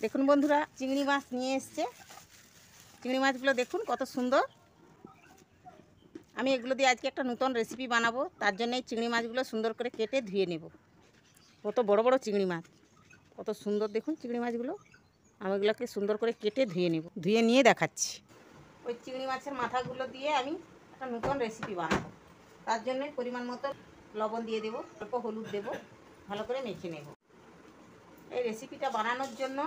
দেখুন বন্ধুরা, চিংড়ি মাছ নিয়ে এসছে। চিংড়ি মাছগুলো দেখুন কত সুন্দর। আমি এগুলো দিয়ে আজকে একটা নতুন রেসিপি বানাবো। তার জন্য এই চিংড়ি মাছগুলো সুন্দর করে কেটে ধুয়ে নেব। কত বড় বড় চিংড়ি মাছ, কত সুন্দর দেখুন চিংড়ি মাছগুলো। আমি এগুলোকে সুন্দর করে কেটে ধুয়ে নেব, ধুয়ে নিয়ে দেখাচ্ছি। ওই চিংড়ি মাছের মাথাগুলো দিয়ে আমি একটা নতুন রেসিপি বানাবো। তার জন্য পরিমাণ মতো লবণ দিয়ে দেবো, অল্প হলুদ দেবো, ভালো করে মেখে নেব। এই রেসিপিটা বানানোর জন্য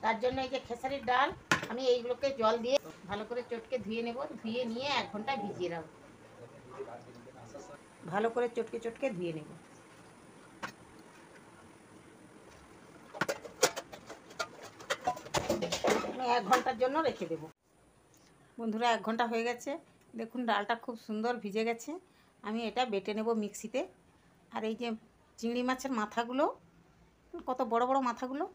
তার জন্য এই যে খেসারির ডাল, আমি এইগুলোকে জল দিয়ে ভালো করে চটকে ধুয়ে নেব। ধুয়ে নিয়ে 1 ঘন্টা ভিজিয়ে রাখবো। ভালো করে চটকে চটকে ধুয়ে নেব। আমি 1 ঘন্টার জন্য রেখে দেব। বন্ধুরা, 1 ঘন্টা হয়ে গেছে। দেখুন ডালটা খুব সুন্দর ভিজে গেছে। আমি এটা বেটে নেব মিক্সিতে। আর এই যে চিংড়ি মাছের মাথাগুলো, কত বড় বড় মাথাগুলো,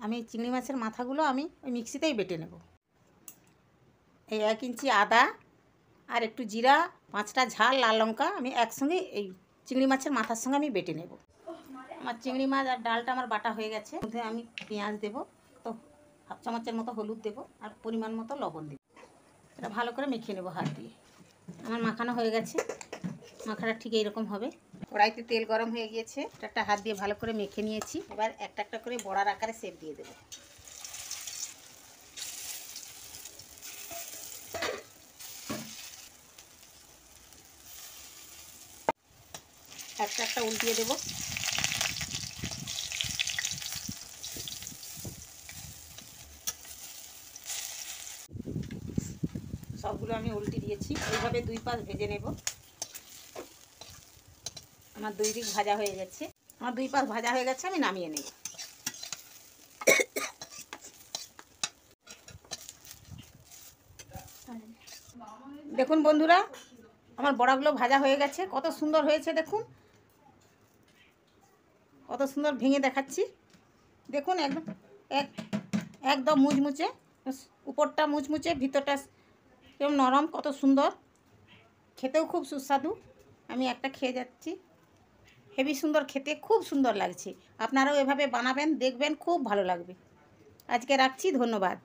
আমি চিংড়ি মাছের মাথাগুলো আমি ওই মিক্সিতেই বেটে নেব। এই 1 ইঞ্চি আদা আর একটু জিরা, 5টা ঝাল লাল লঙ্কা আমি একসঙ্গে এই চিংড়ি মাছের মাথার সঙ্গে আমি বেটে নেব। আমার চিংড়ি মাছ আর ডালটা আমার বাটা হয়ে গেছে। মধ্যে আমি পেঁয়াজ দেবো, তো 1/2 চামচের মতো হলুদ দেবো আর পরিমাণ মতো লবণ দেবো। এটা ভালো করে মেখে নেবো হাত দিয়ে। আমার মাখানো হয়ে গেছে। মাখাটা ঠিক এইরকম হবে। কড়াইতে তেল গরম হয়ে গিয়েছে। একটা হাত দিয়ে ভালো করে মেখে নিয়েছি। এবার একটা একটা করে বড়ার আকারে শেপ দিয়ে দেবো। একটা একটা উল্টিয়ে দেবো। সবগুলো আমি উল্টে দিয়েছি। এইভাবে 2 পাশ ভেজে নেব। আমার 2 দিক ভাজা হয়ে গেছে। আমার 2 পাশ ভাজা হয়ে গেছে, আমি নামিয়ে নেব। দেখুন বন্ধুরা, আমার বড়াগুলো ভাজা হয়ে গেছে। কত সুন্দর হয়েছে দেখুন, কত সুন্দর ভেঙে দেখাচ্ছি। দেখুন একদম মুচমুচে, উপরটা মুচমুচে, ভিতরটা একদম নরম, কত সুন্দর। খেতেও খুব সুস্বাদু। আমি একটা খেয়ে যাচ্ছি। হেবি সুন্দর খেতে, খুব সুন্দর লাগছে। আপনারাও এভাবে বানাবেন, দেখবেন খুব ভালো লাগবে। আজকে রাখছি, ধন্যবাদ।